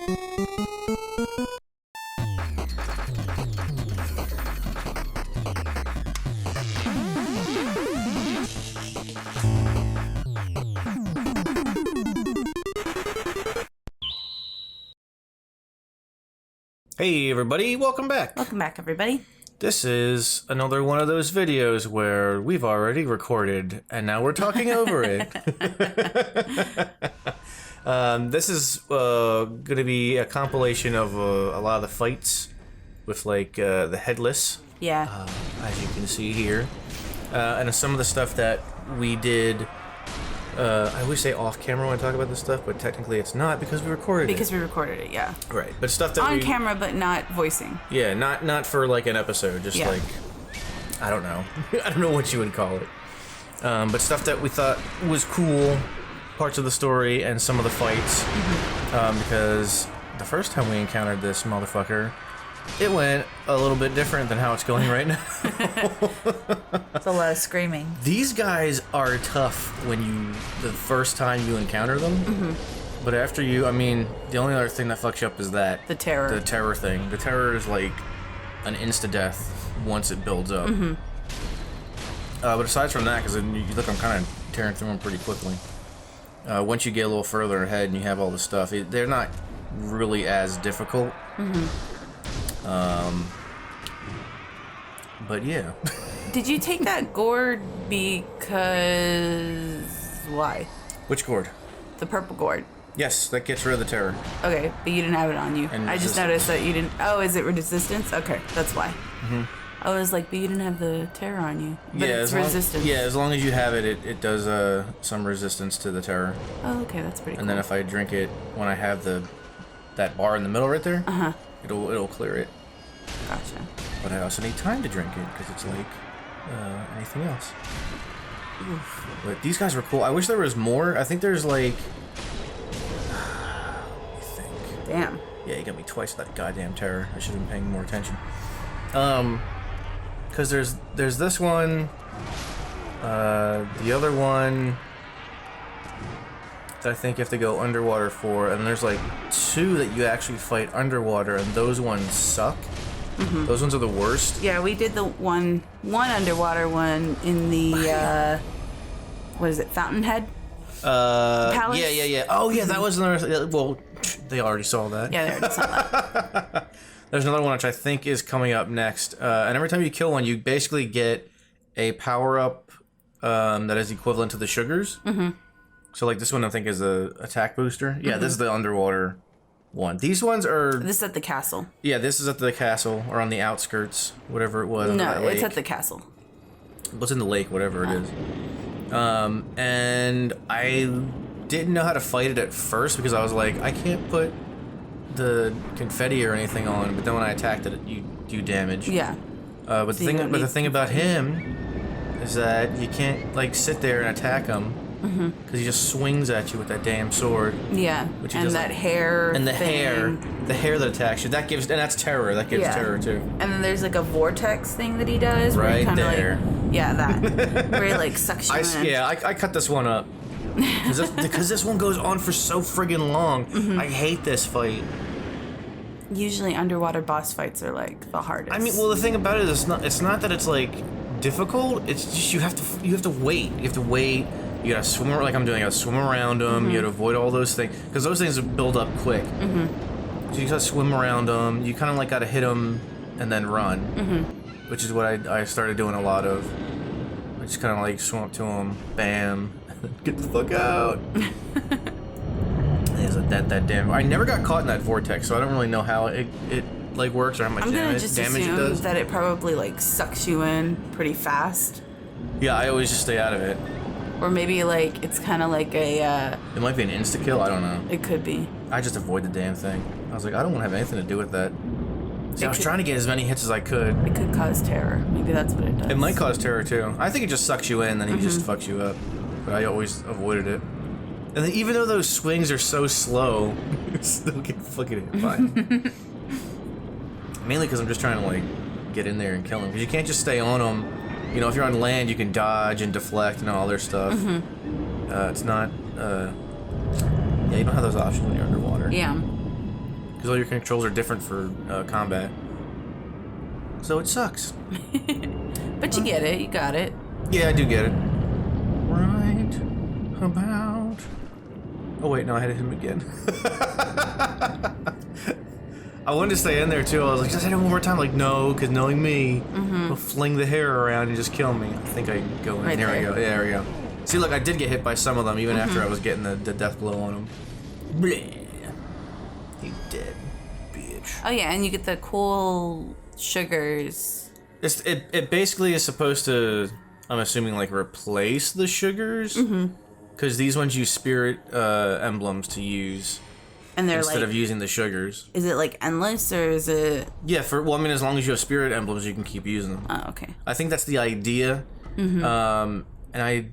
Hey everybody, welcome back. Welcome back, everybody. This is another one of those videos where we've already recorded and now we're talking over it. This is going to be a compilation of a lot of the fights with like the Headless. Yeah. As you can see here. And some of the stuff that we did. I always say off camera when I talk about this stuff, but technically it's not because we recorded it. Because we recorded it, yeah. Right, but stuff that on camera, but not voicing. Yeah, not for like an episode, just like, I don't know. I don't know what you would call it. But stuff that we thought was cool, parts of the story, and some of the fights. Because the first time we encountered this motherfucker, it went a little bit different than how it's going right now. It's a lot of screaming. These guys are tough the first time you encounter them. But after you, I mean, the only other thing that fucks you up is that. The terror. The terror thing. The terror is like an insta-death once it builds up. But aside from that, because you look, I'm kind of tearing through them pretty quickly. Once you get a little further ahead and you have all the stuff, they're not really as difficult. But yeah. Did you take that gourd because... why? Which gourd? The purple gourd. Yes, that gets rid of the terror. Okay, but you didn't have it on you. And I just noticed that you didn't... Oh, is it resistance? Okay, that's why. I was like, but you didn't have the terror on you. But it's resistance. Yeah, as long as you have it, it does some resistance to the terror. Oh, okay, that's pretty cool. And then if I drink it when I have that bar in the middle right there, it'll clear it. Gotcha. But I also need time to drink it because it's like anything else. Oof. But these guys were cool. I wish there was more. I think there's like... Let me think. Damn. Yeah, you got me twice with that goddamn terror. I should have been paying more attention. Because there's this one, the other one that I think you have to go underwater for, and there's like two that you actually fight underwater, and those ones suck. Those ones are the worst. Yeah, we did the one underwater one in the, what is it, Fountainhead? Palace? Yeah. Oh, yeah, that was another... Well, they already saw that. Yeah, they already saw that. There's another one which I think is coming up next. And every time you kill one, you basically get a power-up that is equivalent to the sugars. So, like, this one I think is a attack booster. Yeah, this is the underwater one. These ones are... This is at the castle. Yeah, this is at the castle, or on the outskirts, whatever it was. No, it's at the castle. What's in the lake, whatever it is. And I didn't know how to fight it at first because I was like, I can't put the confetti or anything on, but then when I attacked it, you do damage. Yeah. But so the thing about him is that you can't like sit there and attack him because he just swings at you with that damn sword. Yeah. Which and that hair. And the thing. hair that attacks you. And that's terror. That gives terror too. And then there's like a vortex thing that he does. Where Right he there. Like, yeah, that. Where he like sucks you in. Yeah, I cut this one up. Because this one goes on for so friggin' long. I hate this fight. Usually underwater boss fights are like the hardest. I mean, well, the thing about it is it's not that it's like difficult. It's just you have to wait. You have to wait. You gotta swim like I'm doing. You gotta swim around them. You gotta avoid all those things because those things build up quick. So you gotta swim around them. You kind of like gotta hit them and then run, which is what I started doing a lot of. I just kind of like swim up to them, bam, get the fuck out. That damn... I never got caught in that vortex, so I don't really know how it like works or how much damage it does. I'm gonna just assume that it probably like sucks you in pretty fast. Yeah, I always just stay out of it. Or maybe like it's kind of like a... It might be an insta-kill, I don't know. It could be. I just avoid the damn thing. I was like, I don't want to have anything to do with that. See, I was trying to get as many hits as I could. It could cause terror. Maybe that's what it does. It might cause terror too. I think it just sucks you in, then he just fucks you up. But I always avoided it. And then even though those swings are so slow, you still get fucking hit by them. Mainly because I'm just trying to like get in there and kill him. Because you can't just stay on them. You know, if you're on land, you can dodge and deflect and all their stuff. It's not... yeah, you don't have those options when you're underwater. Yeah. Because all your controls are different for combat. So it sucks. But you get it. You got it. Yeah, I do get it. Right about... Oh, wait, no, I had to hit him again. I wanted to stay in there, too. I was like, just hit him one more time. Like, no, because knowing me, he'll fling the hair around and just kill me. I think I can go in. Right there we there. go. Yeah, there we go. See, look, I did get hit by some of them, even after I was getting the death blow on him. Bleh. You dead bitch. Oh yeah, and you get the cool sugars. It basically is supposed to, I'm assuming, like, replace the sugars. Because these ones use spirit emblems to use. And they're instead like, of using the sugars. Is it like endless or is it? Yeah, well, I mean, as long as you have spirit emblems, you can keep using them. Oh, okay. I think that's the idea. And I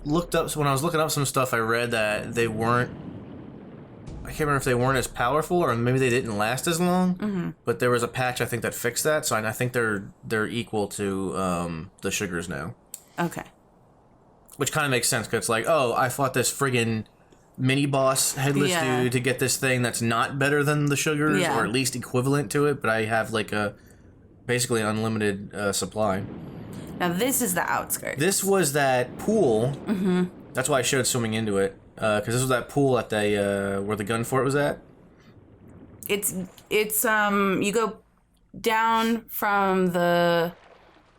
looked up, so when I was looking up some stuff, I read that they weren't, I can't remember if they weren't as powerful or maybe they didn't last as long. But there was a patch, I think, that fixed that. So I think they're equal to the sugars now. Okay. Which kind of makes sense, because it's like, oh, I fought this friggin' mini-boss headless dude to get this thing that's not better than the sugars, or at least equivalent to it, but I have, like, a basically unlimited supply. Now, this is the outskirts. This was that pool. That's why I showed swimming into it, because this was that pool at the, where the gun fort was at. It's you go down from the,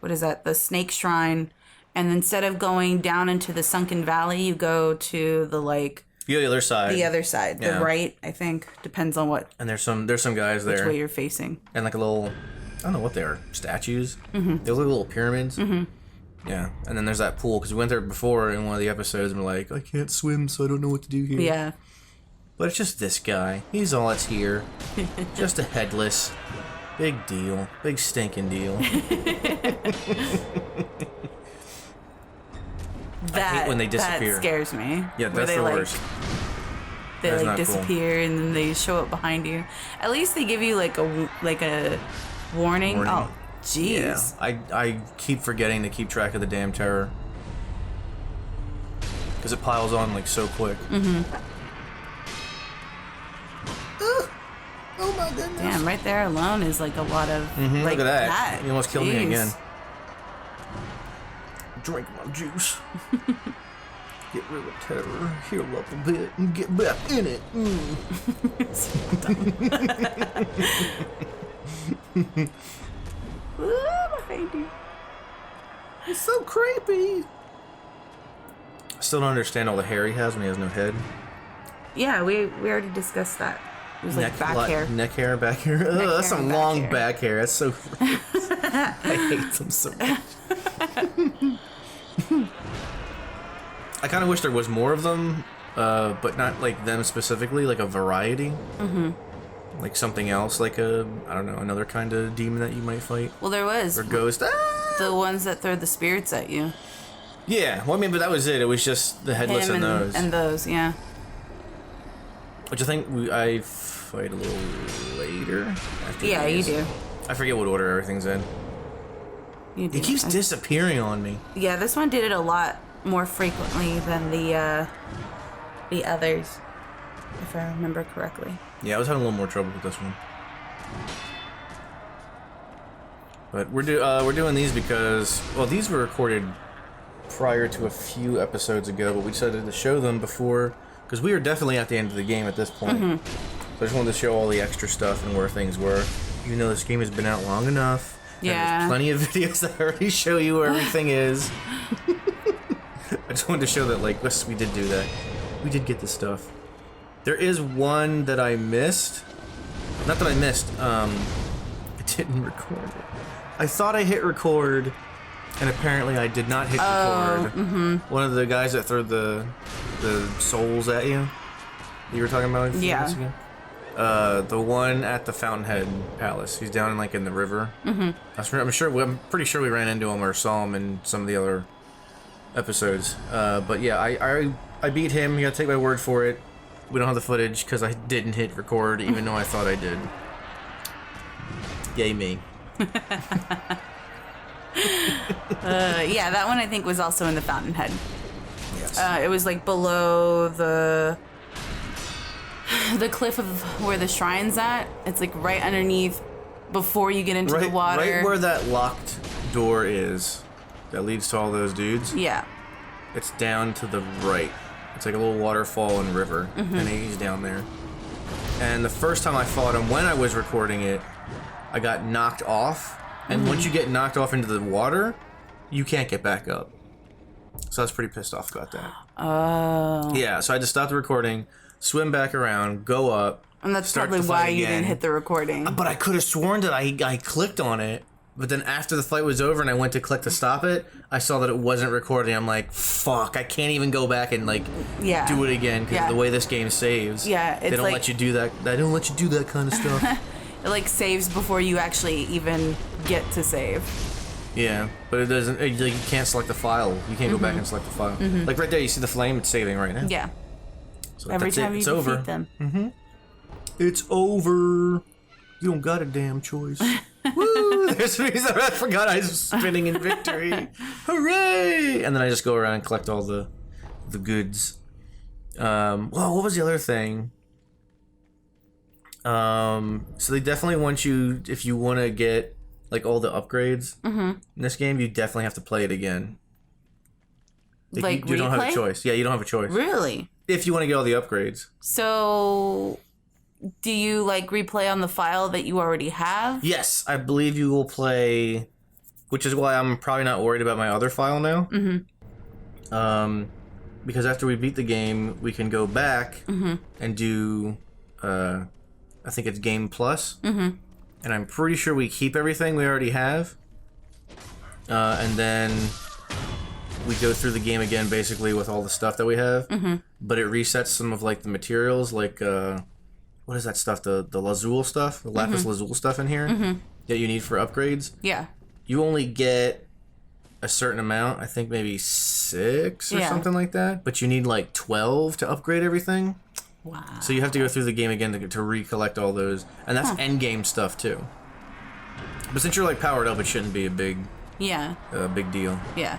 what is that, the snake shrine, and instead of going down into the sunken valley, you go to the, like... The other side. The other side. The right, I think. Depends on what... And there's some guys there. Which way you're facing. And like a little... I don't know what they are. Statues? They look like little pyramids. Yeah. And then there's that pool, because we went there before in one of the episodes, and we're like, I can't swim, so I don't know what to do here. Yeah. But it's just this guy. He's all that's here. Just a headless. Big deal. Big stinking deal. I hate when they disappear. That scares me. Yeah, that's the worst. They That's like not disappear and then they show up behind you. At least they give you like a warning. Oh, jeez. Yeah, I keep forgetting to keep track of the damn terror. Because it piles on like so quick. Oh my goodness. Damn, right there alone is like a lot of like look at that. You almost killed me again. Drink my juice. Get rid of terror, heal up a bit, and get back in it. Behind you. It's so creepy. I still don't understand all the hair he has when he has no head. Yeah, we already discussed that. It was like back hair. Neck hair, back hair. That's some long back hair. That's so... I hate them so much. I kind of wish there was more of them, but not like them specifically, like a variety. Like something else, like I don't know, another kind of demon that you might fight. Well, there was. Or ghost. The ones that throw the spirits at you. Yeah, well, I mean, but that was it. It was just the headless and those. And those, yeah. Which I think I fight a little later. After Yeah, these. you do. I forget what order everything's in. You do. It keeps disappearing on me. Yeah, this one did it a lot more frequently than the others, if I remember correctly. Yeah, I was having a little more trouble with this one. But we're doing these because, well, these were recorded prior to a few episodes ago, but we decided to show them before, because we are definitely at the end of the game at this point. So I just wanted to show all the extra stuff and where things were. Even though this game has been out long enough, Yeah. there's plenty of videos that already show you where everything is. I just wanted to show that, like, yes, we did do that. We did get this stuff. There is one that I missed. Not that I missed, I didn't record it. I thought I hit record, and apparently I did not hit record. One of the guys that threw the souls at you, you were talking about a few minutes ago? The one at the Fountainhead Palace. He's down in the river. I'm pretty sure we ran into him or saw him in some of the other episodes. But yeah, I beat him. You gotta take my word for it. We don't have the footage because I didn't hit record, even though I thought I did. Yay me. Yeah, that one I think was also in the Fountainhead. Yes. It was like below the... the cliff of where the shrine's at. It's like right underneath before you get into the water. Right where that locked door is that leads to all those dudes. Yeah. It's down to the right. It's like a little waterfall and river, and he's down there. And the first time I fought him, when I was recording it, I got knocked off. And once you get knocked off into the water, you can't get back up. So I was pretty pissed off about that. Oh. Yeah, so I just stopped the recording, swim back around, go up. And that's start probably the fight why you again. didn't hit the recording. But I could have sworn that I clicked on it. But then after the fight was over and I went to click to stop it, I saw that it wasn't recording. I'm like, fuck, I can't even go back and like do it again because of the way this game saves. Yeah, it's they don't let you do that. They don't let you do that kind of stuff. It like saves before you actually even get to save. Yeah, but it doesn't. Like, you can't select the file. You can't go back and select the file. Like right there, you see the flame. It's saving right now. Yeah. So Every that's time it. you It's defeat over. them. It's over. You don't got a damn choice. Woo! There's a reason I forgot I was spinning in victory. Hooray! And then I just go around and collect all the goods. Well, what was the other thing? So they definitely want you, if you want to get like all the upgrades in this game, you definitely have to play it again. Like you don't have a replay? choice. Yeah, you don't have a choice. Really? If you want to get all the upgrades. So, do you like replay on the file that you already have? Yes, I believe you will play, which is why I'm probably not worried about my other file now. Because after we beat the game, we can go back and do, I think it's Game Plus. And I'm pretty sure we keep everything we already have. And then we go through the game again, basically, with all the stuff that we have. But it resets some of, like, the materials, like, what is that stuff? The lazuli stuff? The lapis lazuli stuff in here that you need for upgrades. Yeah. You only get a certain amount, I think maybe 6 or something like that. But you need, like, 12 to upgrade everything. Wow. So you have to go through the game again to recollect all those. And that's endgame stuff, too. But since you're, like, powered up, it shouldn't be a big deal. Yeah.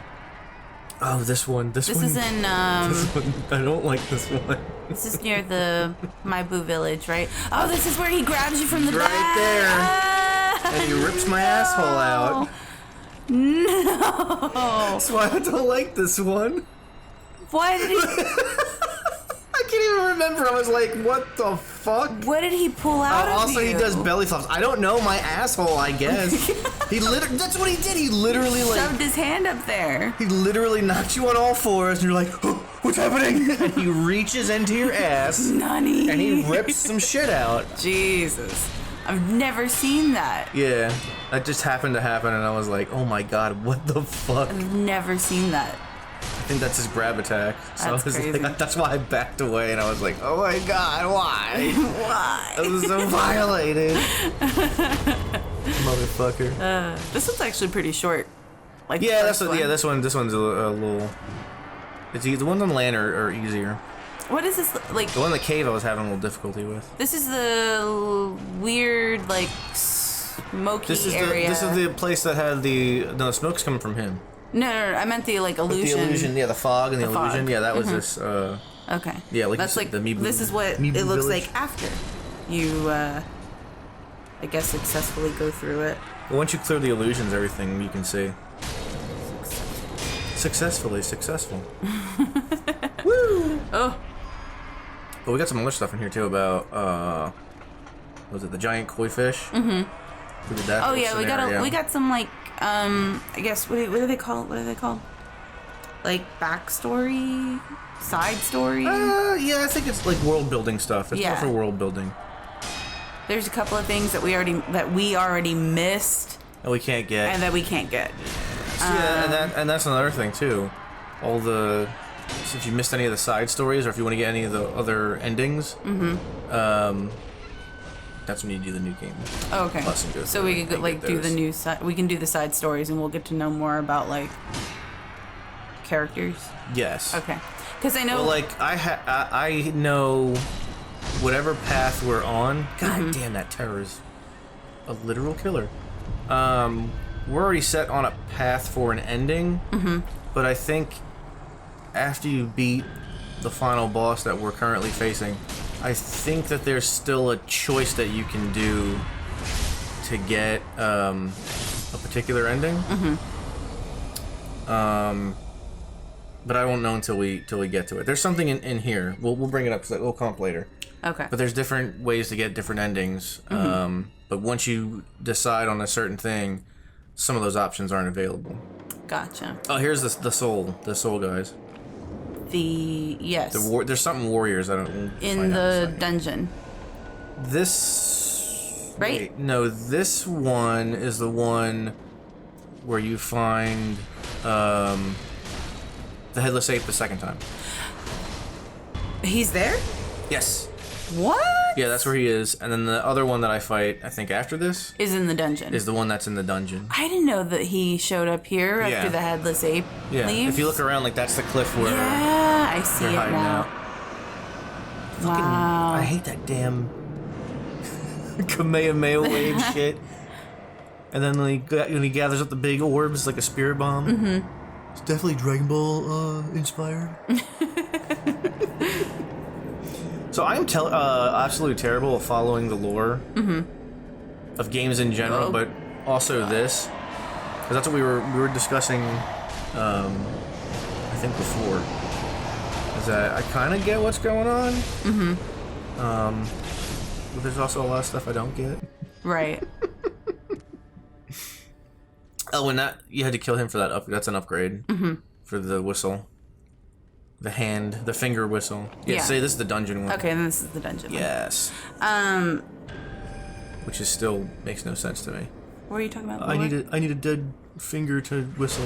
Oh, this one. This one. This is in, This one. I don't like this one. this is near the Maibu village, right? Oh, this is where he grabs you from the Right back. there. Ah, And he rips my asshole out. No. That's why I don't like this one. Why did he... I can't even remember. I was like, what the fuck? What did he pull out of Also, you? he does belly flops. I don't know, my asshole, I guess. That's what he did. He literally, like... Shoved his hand up there. He literally knocked you on all fours, and you're like, oh, what's happening? And he reaches into your ass, Nunny. and he rips some shit out. Jesus. I've never seen that. Yeah, that just happened to happen, and I was like, oh my god, what the fuck? I've never seen that. I think that's his grab attack. So That's I was crazy. like, that's why I backed away, and I was like, oh my god, why? Why? I was so violated. Motherfucker. This one's actually pretty short. Like Yeah, the that's first what, one. yeah, this one's a little. It's the ones on land are easier. What is this like? The one in the cave I was having a little difficulty with. This is the weird like smoky This is area. this is the place that had the smoke's coming from him. No, I meant the like But illusion. the illusion, yeah, the fog and the fog. illusion, yeah, that was this. Okay. Yeah, like that's you like said, the Mibu- this is what Mibu it looks village. like after you, I guess, successfully go through it. But once you clear the illusions, everything you can see. Successful. Woo! Oh, But we got some other stuff in here too about what was it the giant koi fish? Mm-hmm. We did that. oh for the yeah, we scenario. got some like I guess what are they called? Like backstory, side story. Yeah, I think it's like world building stuff. It's more Yeah. for world building. There's a couple of things that we already missed And we can't get. and that we can't get. Yeah, and that's another thing too. All the so if you missed any of the side stories, or if you want to get any of the other endings, that's when you do the new game. Oh, okay. Plus and go So through we and could like get do those. the new side. We can do the side stories, and we'll get to know more about like characters. Yes. Okay. Because I know. Well, like I know whatever path we're on. God damn, that terror is a literal killer. We're already set on a path for an ending, but I think after you beat the final boss that we're currently facing, I think that there's still a choice that you can do to get a particular ending. But I won't know until we get to it. There's something in here. We'll bring it up because we'll comp later. Okay. But there's different ways to get different endings. But once you decide on a certain thing, some of those options aren't available. Gotcha. Oh, here's the soul guys. Yes. There's something warriors. I don't in the dungeon. This. Right? Wait, no, this one is the one where you find the Headless Ape the second time. He's there? Yes. What? Yeah, that's where he is. And then the other one that I fight, I think after this, Is in the dungeon. is the one that's in the dungeon. I didn't know that he showed up here Yeah. after the Headless Ape Yeah. leaves. If you look around, like that's the cliff where Yeah, I see they're it hiding now. out. Fucking, Wow. I hate that damn Kamehameha wave shit. And then when he gathers up the big orbs like a spirit bomb. It's definitely Dragon Ball inspired. So I'm absolutely terrible at following the lore of games in general, but also this, because that's what we were discussing. I think before is that I kind of get what's going on. But there's also a lot of stuff I don't get. Right. Oh, and that you had to kill him for that that's an upgrade for the whistle. The finger whistle. Yeah, say this is the dungeon one. Okay, then this is the dungeon one. Yes. Which is still makes no sense to me. What are you talking about? I need a dead finger to whistle.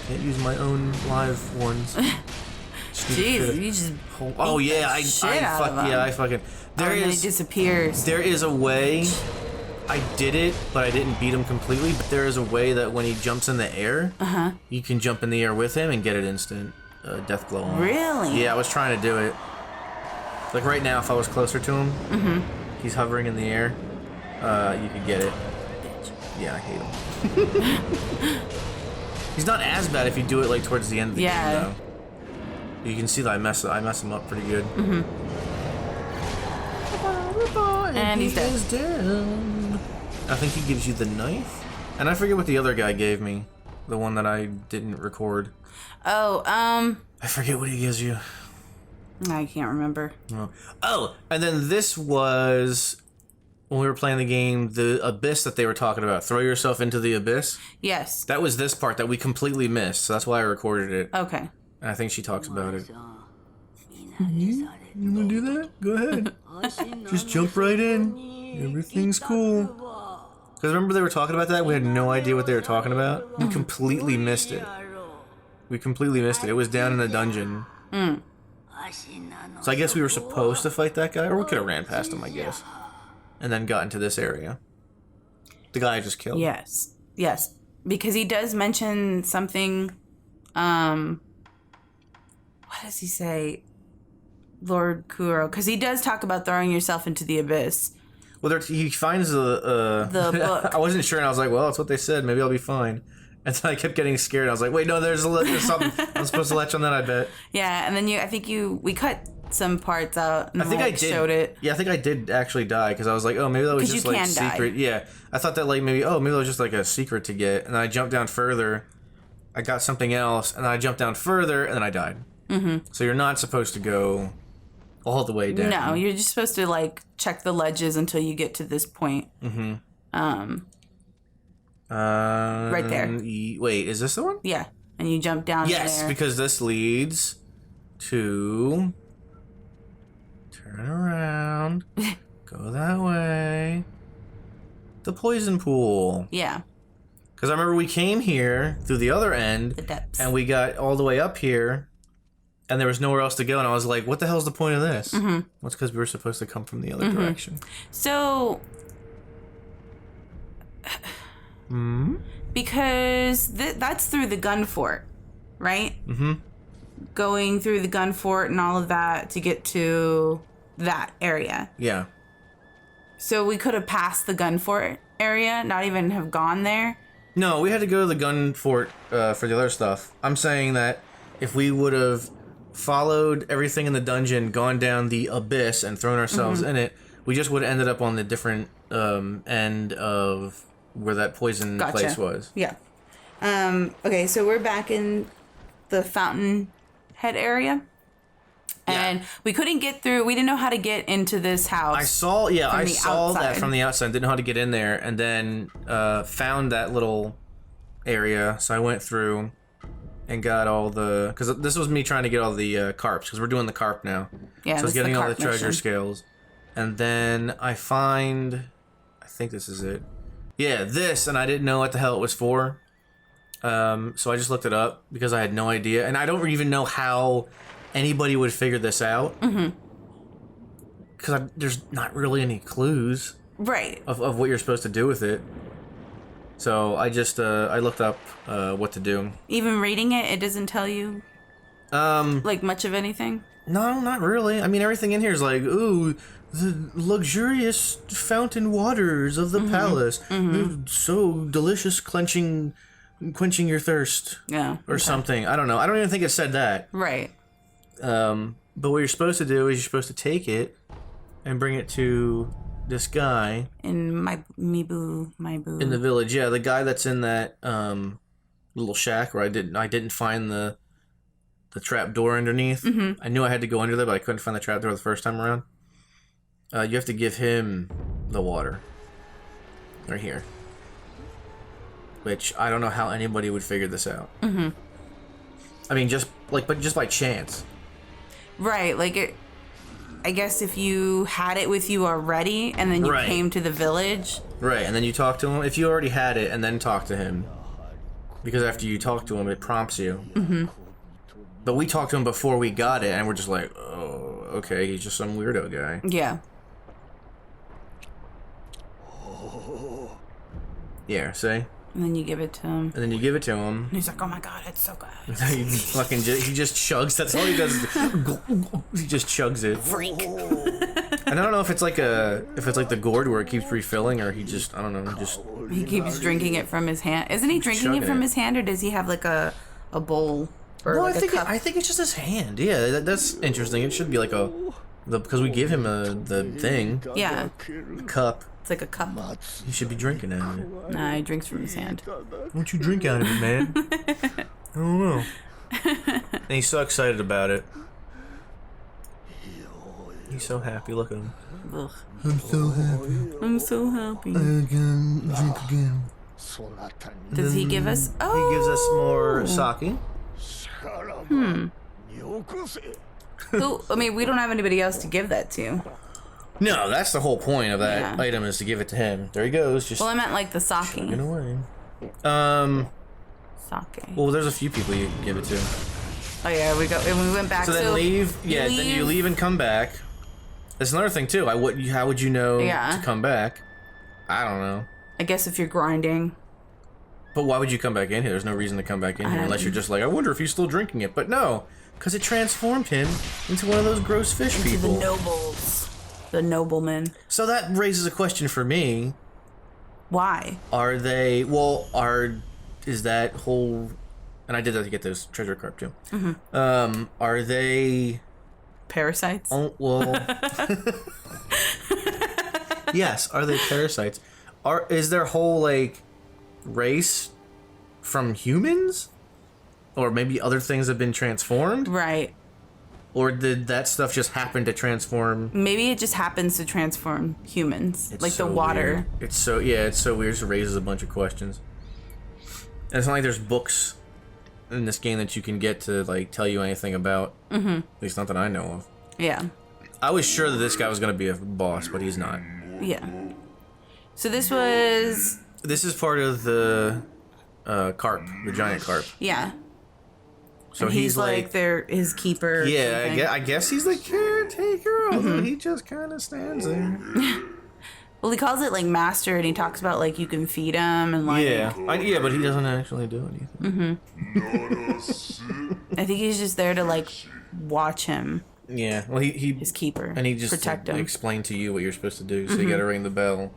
Can't use my own live ones. Jeez, you just Oh yeah, I fucking and then he disappears. There is a way. I did it, but I didn't beat him completely. But there is a way that when he jumps in the air, you can jump in the air with him and get it instant death glow on. Really? Yeah, I was trying to do it. Like right now, if I was closer to him, he's hovering in the air. You could get it. Yeah, I hate him. He's not as bad if you do it like towards the end of the game, though. You can see that I mess him up pretty good. And he's dead. I think he gives you the knife. And I forget what the other guy gave me. The one that I didn't record. Oh, I forget what he gives you. I can't remember. Oh, and then this was when we were playing the game, the abyss that they were talking about. Throw yourself into the abyss. Yes. That was this part that we completely missed. So that's why I recorded it. Okay. And I think she talks about it. You wanna do that? Go ahead. Just jump right in. Everything's cool. Because remember they were talking about that? We had no idea what they were talking about. We completely missed it. It was down in the dungeon. So I guess we were supposed to fight that guy, or we could have ran past him, I guess. And then got into this area. The guy I just killed. Yes. Yes. Because he does mention something, what does he say? Lord Kuro, because he does talk about throwing yourself into the abyss. Well, he finds the book. I wasn't sure, and I was like, well, that's what they said. Maybe I'll be fine. And then I kept getting scared. I was like, wait, no, there's something. I'm supposed to latch on that, I bet. Yeah, and then we cut some parts out and I think I did. showed it. Yeah, I think I did actually die, because I was like, oh, maybe that was just like secret. Die. Yeah, I thought that like maybe that was just like a secret to get. And then I jumped down further. I got something else, and then I jumped down further, and then I died. So you're not supposed to go all the way down. No, you're just supposed to like check the ledges until you get to this point. Right there. Wait, is this the one? Yeah, and you jump down. Yes, there. because this leads to turn around, go that way. The poison pool. Yeah. Because I remember we came here through the other end, The depths. and we got all the way up here, and there was nowhere else to go, and I was like, what the hell's the point of this? Well, it's because we were supposed to come from the other direction. So, because that's through the gun fort, right? Going through the gun fort and all of that to get to that area. Yeah. So we could have passed the gun fort area, not even have gone there. No, we had to go to the gun fort for the other stuff. I'm saying that if we would have followed everything in the dungeon, gone down the abyss, and thrown ourselves in it, we just would have ended up on the different end of where that poison place was. Yeah. Okay, so we're back in the fountain head area. And we couldn't get through. We didn't know how to get into this house. I saw outside. that from the outside. Didn't know how to get in there, and then found that little area. So I went through and got all the... Because this was me trying to get all the carps, because we're doing the carp now. Yeah, so I was getting all the treasure mission. scales. And then I find... I think this is it. Yeah, this, and I didn't know what the hell it was for. So I just looked it up, because I had no idea. And I don't even know how... anybody would figure this out, because there's not really any clues of what you're supposed to do with it. So I just I looked up what to do. Even reading it doesn't tell you like much of anything. No, not really. I mean, everything in here is like, ooh, the luxurious fountain waters of the palace, so delicious, quenching your thirst, or something. I don't know. I don't even think it said that. Right. But what you're supposed to do is you're supposed to take it and bring it to this guy in my boo in the village. Yeah, the guy that's in that little shack where I didn't find the trap door underneath. I knew I had to go under there, but I couldn't find the trap door the first time around. You have to give him the water right here, which I don't know how anybody would figure this out. I mean, just by chance. Right, like I guess if you had it with you already and then you came to the village. Right, and then you talk to him. If you already had it and then talk to him. Because after you talk to him, it prompts you. But we talked to him before we got it, and we're just like, oh, okay, he's just some weirdo guy. Yeah. Yeah, see? And then you give it to him. And he's like, oh my god, it's so good. he just chugs. That's all he does. He just chugs it. Freak. And I don't know if it's like the gourd where it keeps refilling, or I don't know, he keeps drinking it from his hand. Isn't he drinking it from his hand, or does he have like a bowl or no, like a cup? I think it's just his hand. Yeah, that's interesting. It should be like because we give him the thing. Yeah. A cup. It's like a cup. He should be drinking out of it. Nah, he drinks from his hand. Why don't you drink out of it, man? I don't know. And he's so excited about it. He's so happy. Look at him. Ugh. I'm so happy. I'm so happy. I can drink again. Does he give us... Oh! He gives us more sake. I mean, we don't have anybody else to give that to. No, that's the whole point of that item, is to give it to him. There he goes. Just well, I meant like the sake. chugging away. Sake. Well, there's a few people you can give it to. Oh yeah, we went back. So then leave. Yeah, then you leave and come back. That's another thing too. How would you know to come back? I don't know. I guess if you're grinding. But why would you come back in here? There's no reason to come back in here unless you're just like, I wonder if he's still drinking it. But no, because it transformed him into one of those gross fish people. The nobles. The noblemen. So that raises a question for me. Why? Is that whole... And I did that to get those treasure carp too. Are they... Parasites? Oh, well... Yes, are they parasites? Is their whole, like, race from humans? Or maybe other things have been transformed? Right. Or did that stuff just happen to transform? Maybe it just happens to transform humans. Like so the water. Weird. It's so weird. It raises a bunch of questions. And it's not like there's books in this game that you can get to like tell you anything about. At least not that I know of. Yeah. I was sure that this guy was going to be a boss, but he's not. Yeah. So this was... This is part of the carp, the giant carp. Yeah. So and he's like his keeper. Yeah, I guess he's the caretaker, although he just kind of stands there. Well, he calls it like master, and he talks about like you can feed him and like. Yeah, but he doesn't actually do anything. I think he's just there to like watch him. Yeah, well, he his keeper, and he just protect him. Explain to you what you're supposed to do. So you got to ring the bell,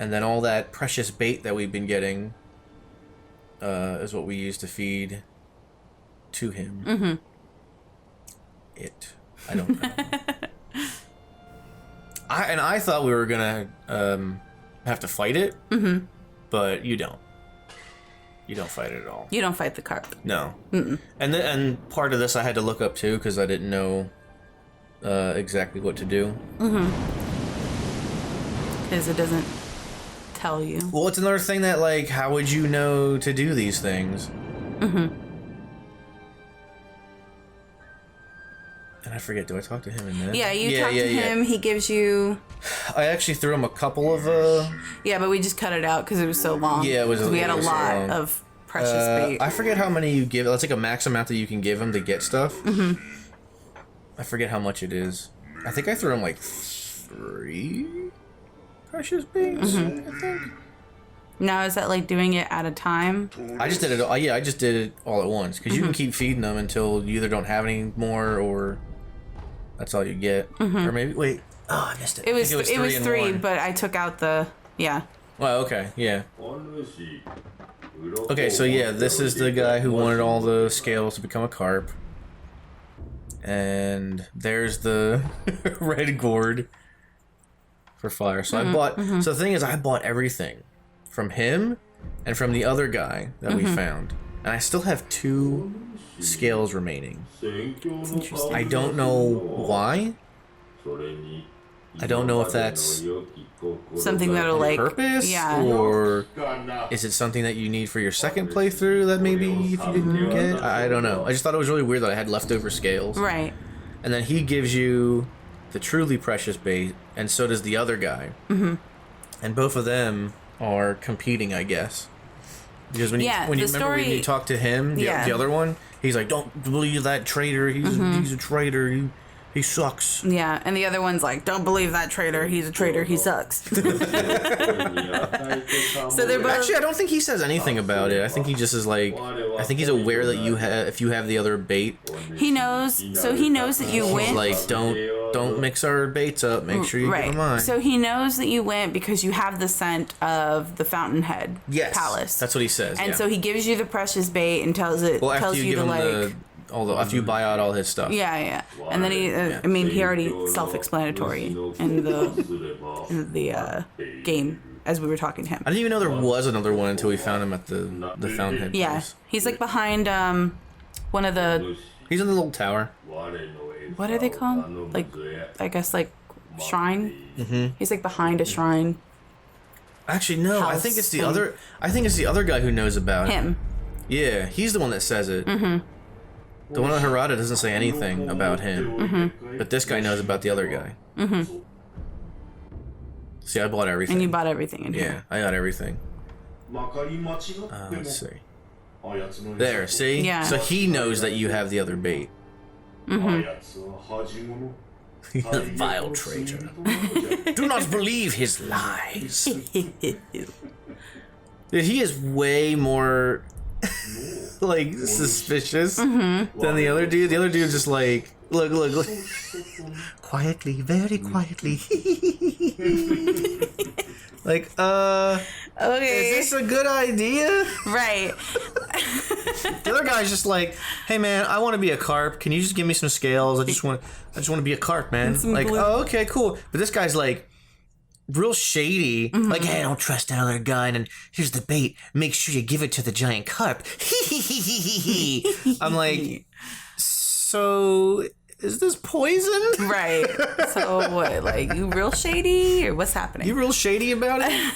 and then all that precious bait that we've been getting is what we use to feed to him. it. I don't know. I thought we were gonna have to fight it, but you don't. You don't fight it at all. You don't fight the carp. No. And part of this I had to look up too because I didn't know exactly what to do. Because it doesn't tell you. Well, it's another thing that, like, how would you know to do these things? And I forget, do I talk to him in this? Yeah, you talk to him. He gives you... I actually threw him a couple of... Yeah, but we just cut it out because it was so long. Yeah, it was. We had a lot so of precious bait. I forget how many you give. That's like a max amount that you can give him to get stuff. I forget how much it is. I think I threw him like 3 precious baits. I think. Now, is that like doing it at a time? I just did it. Yeah, I just did it all at once because you can keep feeding them until you either don't have any more or that's all you get. Or maybe wait. Oh, I missed it. It was 3, 1. but I took out the Well, okay, yeah. Okay, so yeah, this is the guy who wanted all the scales to become a carp. And there's the red gourd for fire. So I bought... So the thing is, I bought everything from him and from the other guy that we found. And I still have 2 scales remaining. Interesting. I don't know why. I don't know if that's Something that'll like... purpose, Yeah. or is it something that you need for your second playthrough that maybe if you didn't get? I don't know. I just thought it was really weird that I had leftover scales. Right. And then he gives you the truly precious bait, and so does the other guy. And both of them are competing, I guess. Because when you remember when you talk to him, the other one, he's like, "Don't believe that traitor. He's a traitor. He sucks." Yeah, and the other one's like, "Don't believe that traitor. He's a traitor. He sucks." So they're both... Actually, I don't think he says anything about it. I think he just is like, I think he's aware that if you have the other bait. He knows. So he knows that you went. Like, don't mix our baits up. Make sure you give them mine. So he knows that you went because you have the scent of the Fountainhead Palace. That's what he says. And so he gives you the precious bait and tells you to like. After you buy out all his stuff. Yeah. And then he, I mean, he already self-explanatory in the game as we were talking to him. I didn't even know there was another one until we found him at the Fountainhead place. Yeah, he's like behind one of the... He's in the little tower. What are they called? Like, I guess like shrine? He's like behind a shrine. Actually, no, I think it's the other... I think it's the other guy who knows about him. Yeah, he's the one that says it. The one on Harada doesn't say anything about him. But this guy knows about the other guy. See, I bought everything. And you bought everything in here. Yeah, I got everything. Let's see. There, see? Yeah. So he knows that you have the other bait. Vile traitor. Do not believe his lies. Dude, he is way more... like suspicious than the other dude. The other dude's just like, look. Quietly, very quietly. Like, okay, is this a good idea? Right. The other guy's just like, hey man, I want to be a carp. Can you just give me some scales? I just want to be a carp, man. Like, oh, okay, cool. But this guy's like, real shady, like, hey, don't trust that other guy, and here's the bait, make sure you give it to the giant carp. I'm like, so is this poison? Right. So what, like, you real shady, or what's happening? You real shady about it?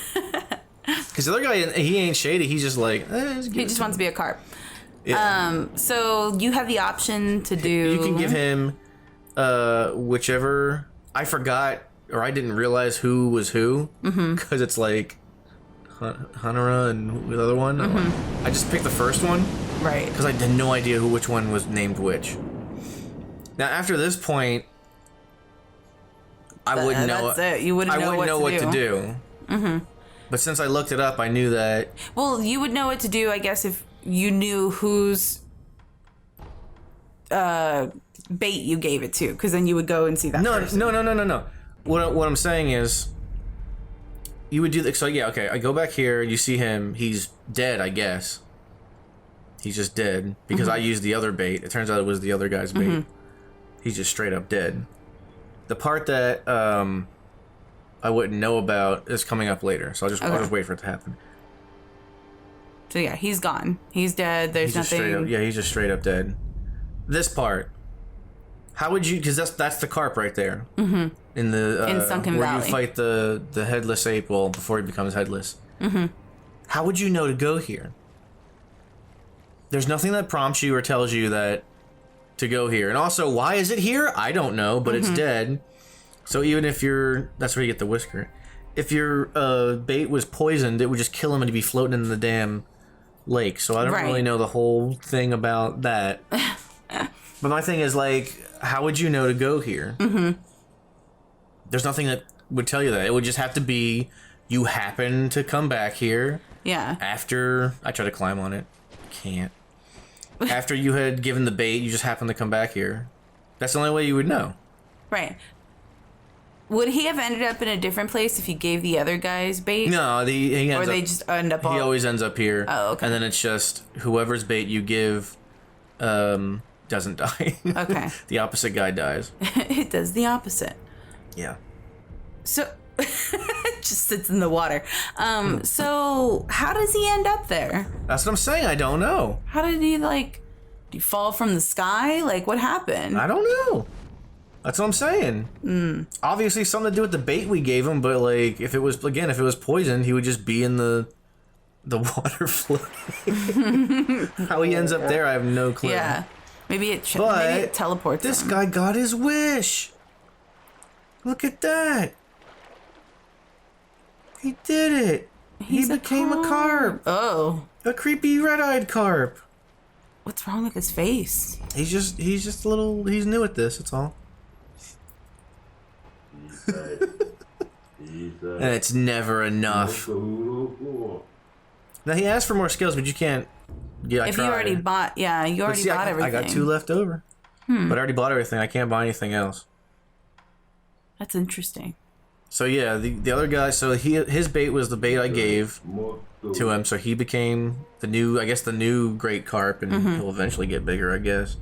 Because the other guy, he ain't shady, he's just like, he just wants to be a carp. Yeah. So you have the option to do... You can give him whichever, I forgot, or I didn't realize who was who, because it's like Hanara and the other one. I just picked the first one, right? Because I had no idea which one was named which. Now after this point, I wouldn't know. That's it. You wouldn't know what to do. But since I looked it up, I knew that. Well, you would know what to do, I guess, if you knew whose bait you gave it to, because then you would go and see that. No. What I'm saying is, you would do so. Yeah, okay. I go back here. You see him. He's dead. I guess. He's just dead because I used the other bait. It turns out it was the other guy's bait. he's just straight up dead. The part that I wouldn't know about is coming up later, so I'll just wait for it to happen. So yeah, he's gone. He's dead. There's nothing. He's just straight up dead. This part, how would you? Because that's the carp right there. Mm-hmm. In Sunken where Valley. you fight the headless ape. Well, before he becomes headless. Mm-hmm. How would you know to go here? There's nothing that prompts you or tells you that to go here. And also, why is it here? I don't know, but it's dead. So even if that's where you get the whisker. If your bait was poisoned, it would just kill him and he'd be floating in the damn lake. So I don't really know the whole thing about that. But my thing is, like, how would you know to go here? Mm-hmm. There's nothing that would tell you that. It would just have to be you happen to come back here. Yeah. After I try to climb on it. Can't. After you had given the bait, you just happened to come back here. That's the only way you would know. Right. Would he have ended up in a different place if he gave the other guys bait? No, he ends or they up, just end up. He always ends up here. Oh, okay. And then it's just whoever's bait you give, doesn't die. Okay. The opposite guy dies. It does the opposite. Yeah. So it just sits in the water. So how does he end up there? That's what I'm saying. I don't know. How did he did he fall from the sky? Like, what happened? I don't know. That's what I'm saying. Obviously something to do with the bait we gave him, but like if it was poisoned, he would just be in the water floating. How he ends up there, I have no clue. Yeah. Maybe it teleports this him. guy got his wish. Look at that. He did it. He became a carp. Oh. A creepy red-eyed carp. What's wrong with his face? He's just a little, he's new at this, that's all. And it's never enough. Now he asked for more skills, but you can't. Yeah, if you already bought, bought everything. I got 2 left over. But I already bought everything. I can't buy anything else. That's interesting. So yeah, the other guy. So his bait was the bait I gave to him. So he became the new Great Carp, and he'll eventually get bigger, I guess.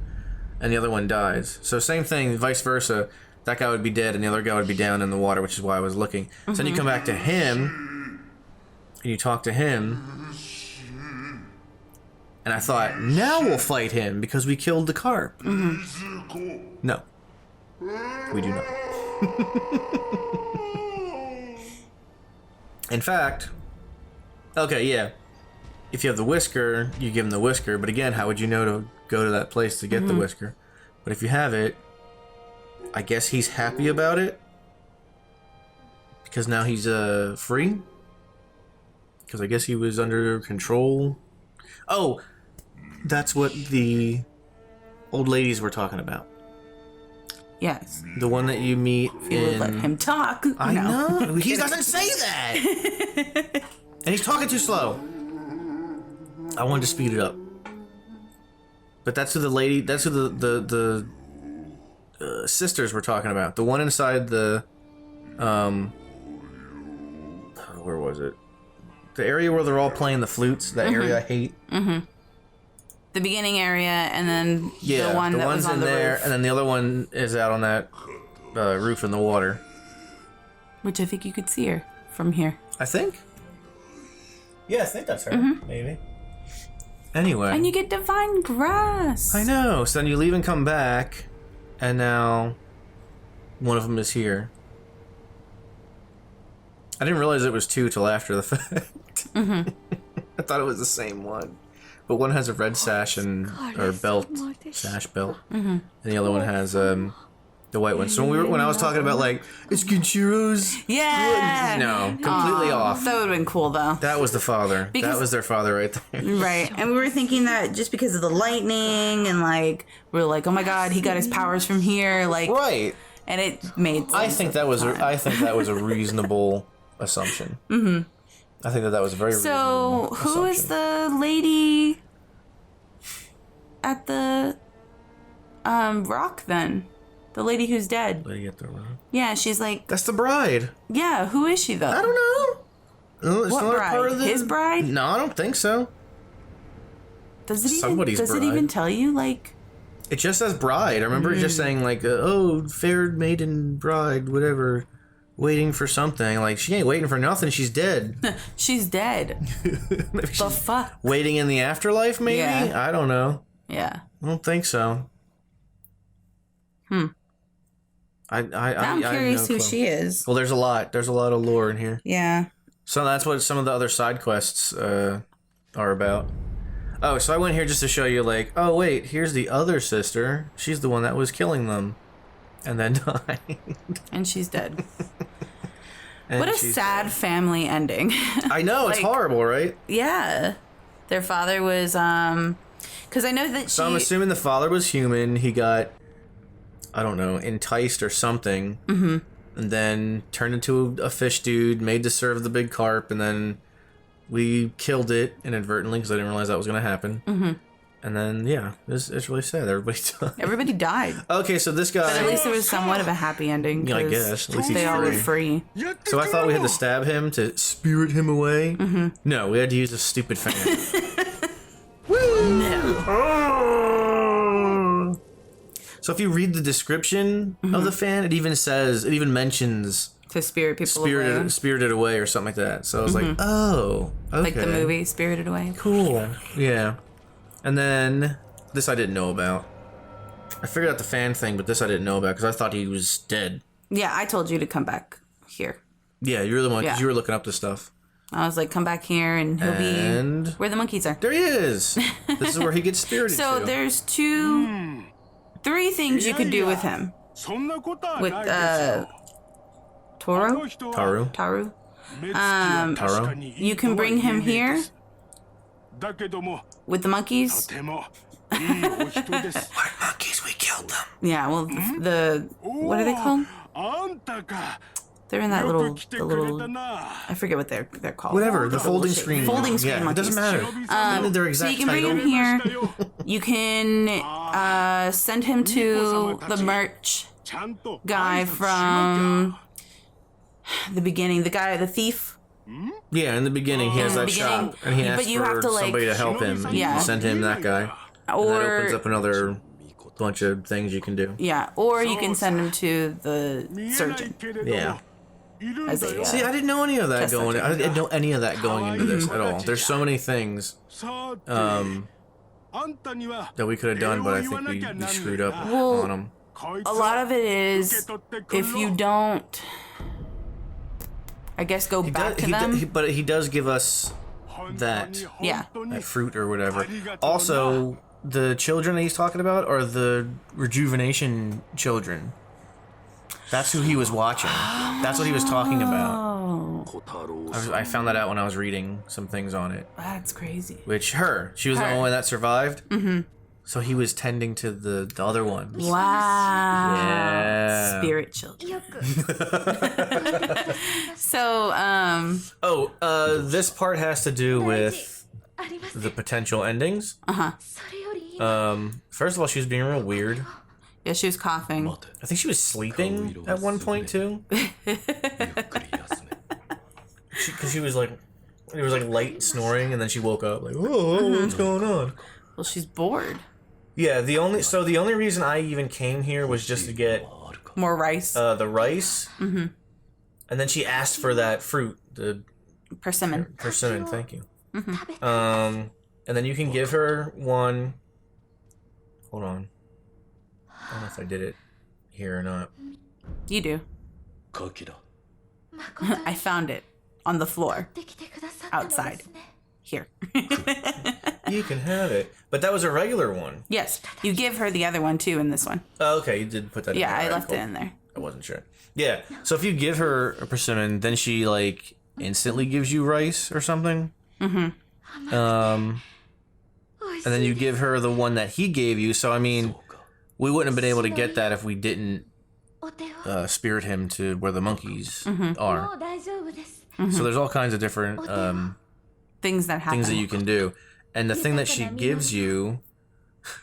And the other one dies. So same thing, vice versa. That guy would be dead, and the other guy would be down in the water, which is why I was looking. So then you come back to him, and you talk to him, and I thought, now we'll fight him because we killed the carp. No, we do not. In fact, okay, yeah. If you have the whisker, you give him the whisker. But again, how would you know to go to that place to get the whisker? But if you have it, I guess he's happy about it. Because now he's free. Because I guess he was under control. Oh, that's what the old ladies were talking about. Yes. The one that you meet in... Let him talk. I know. He doesn't say that. And he's talking too slow. I wanted to speed it up. But that's who the lady... That's who the sisters were talking about. The one inside the... where was it? The area where they're all playing the flutes. That area I hate. Mm-hmm. The beginning area, and then the one that was on the there, roof. and then the other one is out on that roof in the water. Which I think you could see her from here. I think. Yeah, I think that's her. Maybe. Anyway. And you get divine grass. I know. So then you leave and come back, and now one of them is here. I didn't realize it was 2 till after the fact. I thought it was the same one. But one has a red sash or belt, sash belt, and the other one has the white one. So when I was talking about like it's Genshiro's, no, completely off. That would have been cool though. That was the father. That was their father right there. Right, and we were thinking that just because of the lightning and like we were like, oh my god, he got his powers from here, like right. And it made sense. I think that was a reasonable assumption. I think that was a very reasonable assumption. Who is the lady at the rock then? The lady who's dead. Lady at the rock? Yeah, she's like... That's the bride. Yeah, who is she though? I don't know. It's what not bride? part of His bride? No, I don't think so. Does it Somebody's even bride. tell you like... It just says bride. I remember it just saying, like, fair maiden bride, whatever, waiting for something. Like, she ain't waiting for nothing. She's dead. She's dead. Maybe The fuck? waiting in the afterlife, maybe? Yeah. I don't know. Yeah. I don't think so. I'm curious who she is. Well, there's a lot. There's a lot of lore in here. Yeah. So that's what some of the other side quests are about. Oh, so I went here just to show you, like, oh, wait, here's the other sister. She's the one that was killing them. And then died. And she's dead. And what a sad family ending. I know, it's horrible, right? Yeah. Their father was, because I know that So I'm assuming the father was human. He got, I don't know, enticed or something. Mm-hmm. And then turned into a fish dude, made to serve the big carp, and then we killed it inadvertently because I didn't realize that was going to happen. Mm-hmm. And then, yeah, it's really sad. Everybody died. Everybody died. Okay, so this guy... But at least it was somewhat of a happy ending. Yeah, I guess. At least they he's all were free. free. So I thought we had to stab him to spirit him away. Mm-hmm. No, we had to use a stupid fan. No. So if you read the description of the fan, it even mentions... To spirit people away. Spirited Away or something like that. So I was like, oh, okay. Like the movie Spirited Away. Cool. Yeah. And then this I didn't know about. I figured out the fan thing, but this I didn't know about because I thought he was dead. Yeah, I told you to come back here. Yeah, you're the one because you were looking up this stuff. I was like, come back here and he'll be where the monkeys are. There he is. This is where he gets spirited So to. there's 3 things you could do with him. With Taro? Taro. You can bring him here with the monkeys. What monkeys? We killed them. Yeah, well, what are they called? They're in that little, I forget what they're called. Whatever, the folding screen. Folding screen monkeys. It doesn't matter. Their exact so you can bring him here. You can send him to the merch guy from the beginning. The thief. Yeah, in the beginning he has that shop, and he asks for somebody to help him. You send him that guy, and that opens up another bunch of things you can do. Yeah, or you can send him to the surgeon. Yeah. See, I didn't know any of that going. I didn't know any of that going into this at all. There's so many things that we could have done, but I think we screwed up on them. A lot of it is if you don't, I guess, go back to them. But he does give us that fruit or whatever. Also, the children that he's talking about are the Rejuvenation children. That's who he was watching. That's what he was talking about. I found that out when I was reading some things on it. That's crazy. She was the only one that survived. Mm-hmm. So he was tending to the other ones. Wow. Yeah. Spirit children. So, this part has to do with the potential endings. Uh-huh. First of all, she was being real weird. Yeah, she was coughing. I think she was sleeping at one point too. Because she was like, it was like light snoring, and then she woke up like, "Whoa, what's going on?" Well, she's bored. Yeah, the only reason I even came here was just to get more rice. The rice. Mm-hmm. And then she asked for that fruit, the persimmon. Persimmon, thank you. Mm-hmm. And then you can give her one. Hold on. I don't know if I did it here or not. You do. I found it on the floor outside. Here. You can have it. But that was a regular one. Yes. You give her the other one too in this one. Oh, okay. You did put that in there. Yeah, I left it in there. I wasn't sure. Yeah. So if you give her a persimmon, then she like instantly gives you rice or something. Mm-hmm. And then you give her the one that he gave you. So I mean, we wouldn't have been able to get that if we didn't spirit him to where the monkeys are. Mm-hmm. So there's all kinds of different things that happen. Things that you can do. And the thing that she gives you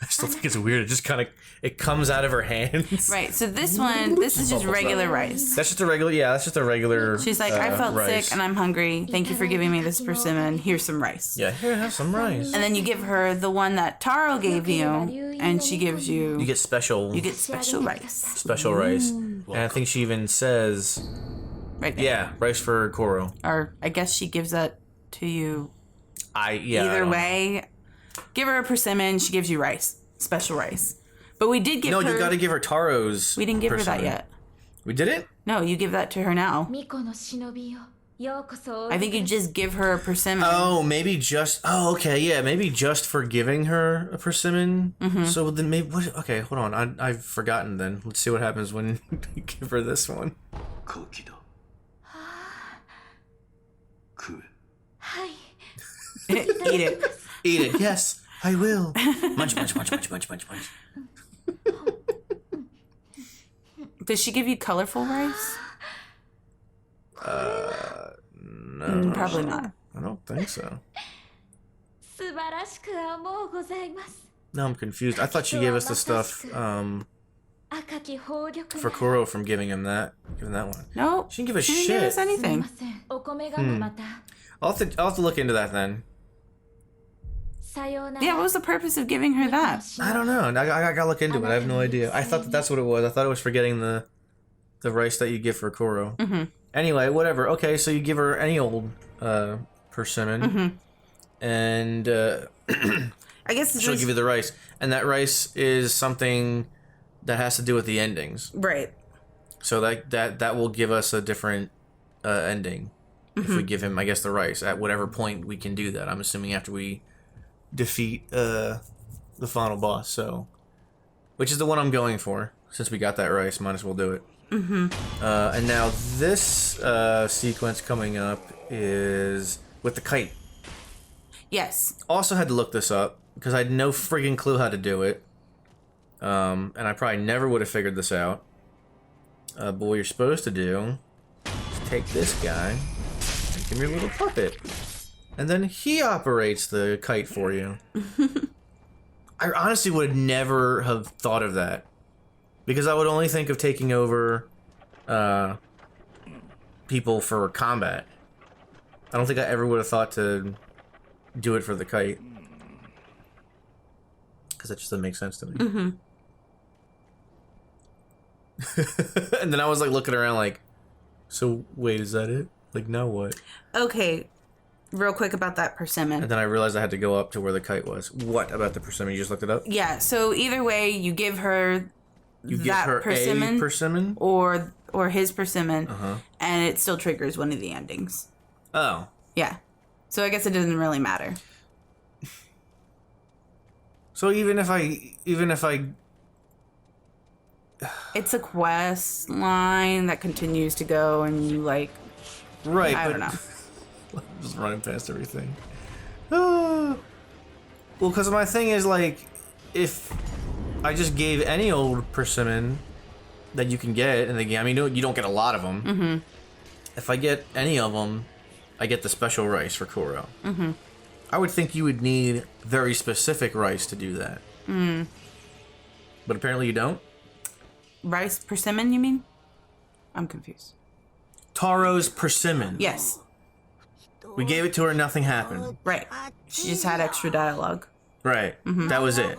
I still think it's weird. It just kind of it comes out of her hands. Right. So this is just regular rice. That's just a regular. Yeah, that's just a regular. She's like, I felt rice. sick and I'm hungry. Thank you for giving me this persimmon. Here's some rice. Yeah, here, have some rice. And then you give her the one that Taro gave you, and she gives you. You get special. You get special rice. Special rice, and I think she even says, Right there. "Yeah, rice for Koro." Or I guess she gives that to you. Either way, give her a persimmon. She gives you rice, special rice. But we did give her. No, you got to give her Taro's. We didn't give persimmon. her that yet. We didn't? No, you give that to her now. I think you just give her a persimmon. Oh, maybe just. Oh, okay, yeah, maybe just for giving her a persimmon. So then maybe. What? Okay, hold on. I've forgotten. Then let's see what happens when you give her this one. Eat it. Eat it. Yes, I will. Munch, munch, munch, munch, munch, munch, munch. Does she give you colorful rice? No. Probably not. I don't think so. No, I'm confused. I thought she gave us the stuff for Koro from giving that one. No. She didn't give us She didn't shit. give us anything. I'll have to look into that then. Yeah, what was the purpose of giving her that? I don't know. I gotta look into it. I have no idea. I thought that's what it was. I thought it was for getting the rice that you give for Koro. Anyway, whatever. Okay, so you give her any old persimmon, and I guess she'll give you the rice. And that rice is something that has to do with the endings. Right. So that will give us a different ending if we give him, I guess, the rice at whatever point we can do that. I'm assuming after we defeat the final boss. So, which is the one I'm going for. Since we got that rice, might as well do it. And now this sequence coming up is with the kite. Yes. Also had to look this up because I had no friggin' clue how to do it. And I probably never would have figured this out. But what you're supposed to do is take this guy and give me a little puppet. And then he operates the kite for you. I honestly would never have thought of that. Because I would only think of taking over people for combat. I don't think I ever would have thought to do it for the kite. Because that just doesn't make sense to me. And then I was like looking around like, so wait, is that it? Like, now what? Okay, real quick about that persimmon. And then I realized I had to go up to where the kite was. What about the persimmon? You just looked it up? Yeah, so either way, you give her You give that her persimmon, a persimmon? or his persimmon, and it still triggers one of the endings. Oh. Yeah. So I guess it doesn't really matter. So even if I It's a quest line that continues to go, and you like. right, I don't know. I'm just running past everything. Well, because my thing is like, if I just gave any old persimmon that you can get in the game, I mean, you don't get a lot of them. If I get any of them, I get the special rice for Koro. I would think you would need very specific rice to do that. But apparently you don't. Rice persimmon, you mean? I'm confused. Taro's persimmon. Yes. We gave it to her, nothing happened. Right. She just had extra dialogue. Right. That was it.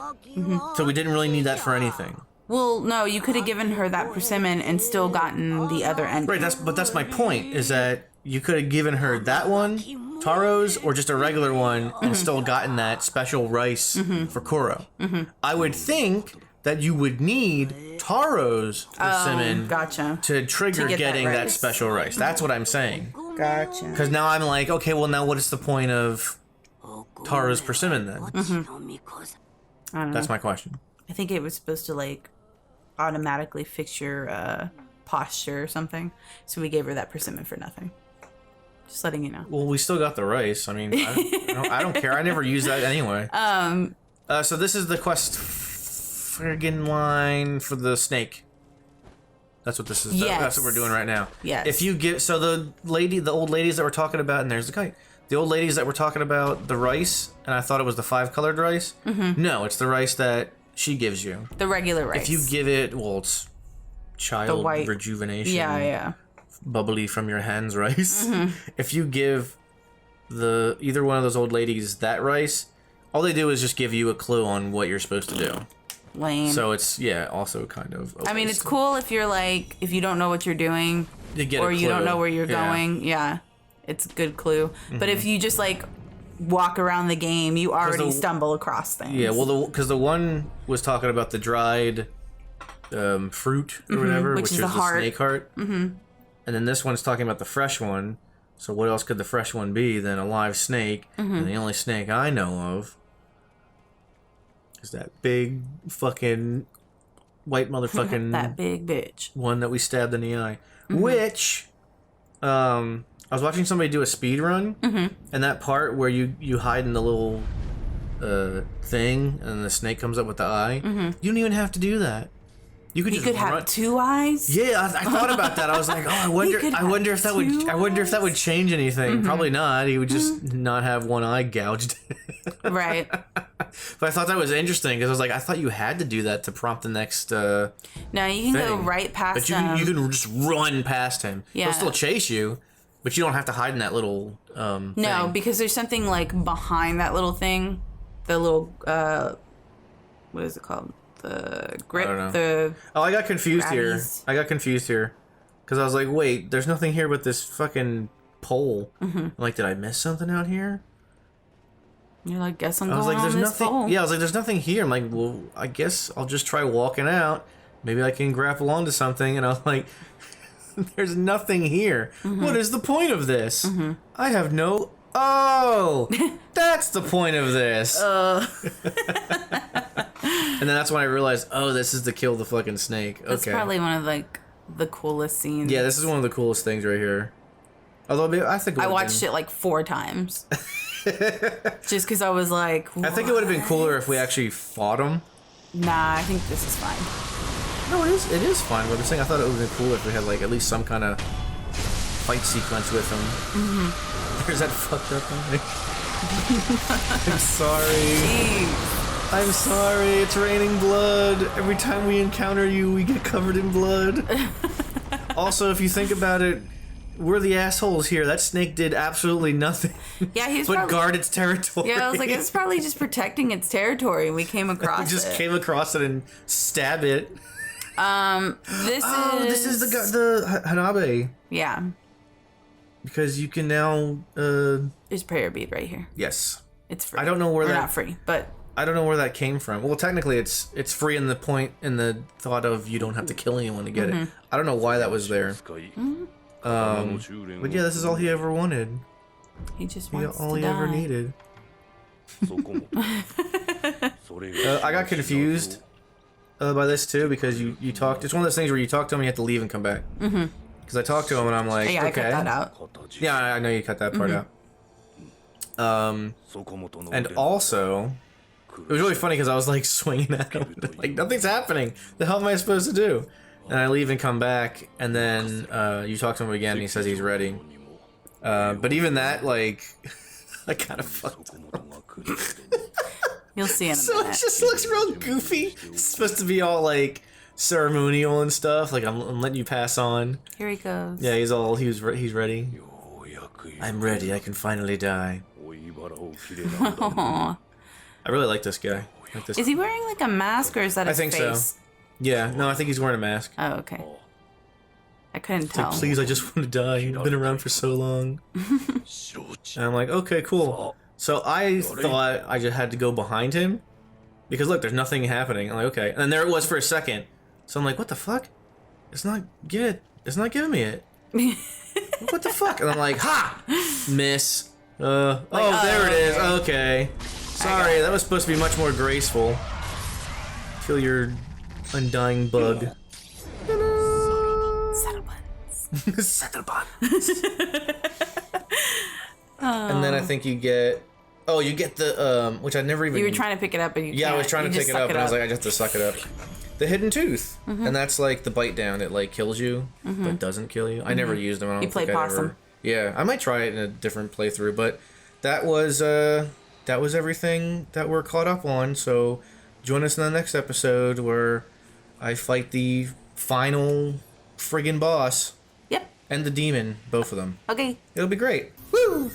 So we didn't really need that for anything. Well, no, you could have given her that persimmon and still gotten the other ending. Right, that's my point, is that you could have given her that one, Taro's, or just a regular one, and still gotten that special rice for Koro. I would think that you would need Taro's persimmon Gotcha. to trigger get that getting that rice. special rice. That's what I'm saying. Gotcha. Because now I'm like, okay, well now what is the point of Taro's persimmon then? I don't know. That's my question. I think it was supposed to like automatically fix your posture or something. So we gave her that persimmon for nothing. Just letting you know. Well, we still got the rice. I mean, I don't care. I never use that anyway. So this is the quest friggin' line for the snake. That's what this is. Yes. That's what we're doing right now. Yes. If you give the old ladies that we're talking about, and there's the kite. The old ladies that we're talking about, the rice, and I thought it was the 5-colored rice. Mm-hmm. No, it's the rice that she gives you. The regular rice. If you give it, well, it's child rejuvenation. Yeah. Bubbly from your hands rice. Mm-hmm. If you give either one of those old ladies that rice, all they do is just give you a clue on what you're supposed to do. Lame. So it's also kind of. I mean, it's cool if you're like, if you don't know what you're doing, you get or a clue. you don't know where you're going. Yeah, it's a good clue. Mm-hmm. But if you just like walk around the game, you already stumble across things. Yeah, well, because the one was talking about the dried fruit or whatever, which is the snake heart. Mm-hmm. And then this one's talking about the fresh one. So what else could the fresh one be than a live snake? Mm-hmm. And the only snake I know of is that big fucking white motherfucking that big bitch one that we stabbed in the eye. Mm-hmm. Which I was watching somebody do a speed run, mm-hmm. and that part where you hide in the little thing and the snake comes up with the eye. Mm-hmm. You don't even have to do that. You could have 2 eyes. Yeah, I thought about that. I was like, oh, I wonder if that would change anything. Mm-hmm. Probably not. He would just not have one eye gouged. Right. But I thought that was interesting because I was like, I thought you had to do that to prompt the next. No, you can go right past him. But you can just run past him. Yeah. He'll still chase you, but you don't have to hide in that little. No, thing. Because there's something like behind that little thing. The little what is it called? The grip. I don't know. I got confused grabbies. here. Because I was like, wait, there's nothing here but this fucking pole. Mm-hmm. I'm like, did I miss something out here? You're like, guess I'm going on this pole. Yeah, I was like, there's nothing here. I'm like, well, I guess I'll just try walking out. Maybe I can grapple onto something. And I was like, there's nothing here. Mm-hmm. What is the point of this? Mm-hmm. I have no... Oh! That's the point of this. And then that's when I realized, oh, this is to kill the fucking snake. Okay. That's probably one of like the coolest scenes. Yeah, this is one of the coolest things right here. Although I think I watched it like 4 times. Just because I was like, what? I think it would have been cooler if we actually fought him. Nah, I think this is fine. No, it is fine. But I'm saying I thought it would have been cooler if we had like at least some kind of fight sequence with him. Mm-hmm. There's that fucked up one. I'm sorry. Jeez. I'm sorry, it's raining blood. Every time we encounter you, we get covered in blood. Also, if you think about it, we're the assholes here. That snake did absolutely nothing. Yeah, he's but guard its territory. Yeah, I was like, it's probably just protecting its territory. We came across it. We just came across it and stab it. This is the Hanabei. Yeah. Because you can now. There's prayer bead right here. Yes. It's free. I don't know where not free, but. I don't know where that came from. Well, technically, it's free in the thought of you don't have to kill anyone to get it. I don't know why that was there. Mm-hmm. But yeah, this is all he ever wanted. He just wants all to he die. ever needed. I got confused by this too because you talked. It's one of those things where you talk to him, you have to leave and come back. Mm-hmm. Because I talked to him and I'm like, yeah, okay. I cut that out. Yeah, I know you cut that part out. And also, it was really funny because I was like swinging at him, like nothing's happening. The hell am I supposed to do? And I leave and come back, and then you talk to him again, and he says he's ready. But even that, like, I kind of fucked up. You'll see in a So minute. it just looks real goofy. It's supposed to be all like ceremonial and stuff. Like I'm letting you pass on. Here he goes. Yeah, he's ready. I'm ready. I can finally die. Aww. I really like this guy. Is he wearing like a mask or is that his face? I think so. Yeah, no, I think he's wearing a mask. Oh, okay. I couldn't tell. Like, please, I just want to die. You've been around for so long. And I'm like, okay, cool. So I thought I just had to go behind him. Because look, there's nothing happening. I'm like, okay. And then there it was for a second. So I'm like, what the fuck? It's not giving me it. What the fuck? And I'm like, ha! Miss. There it is. Okay. Sorry, that was supposed to be much more graceful. Kill your undying bug. Settle buns. Settle buns. And then I think you get... Oh, you get the... which I never even... You were trying to pick it up and you Yeah, I was trying to pick it up and I was like, I just have to suck it up. the hidden tooth, and that's like the bite down. It like kills you, but doesn't kill you. I never used them. I don't You play think I'd possum. ever. Yeah, I might try it in a different playthrough, but that was everything that we're caught up on. So join us in the next episode where I fight the final friggin' boss Yep. and the demon, both of them. Okay. It'll be great. Woo!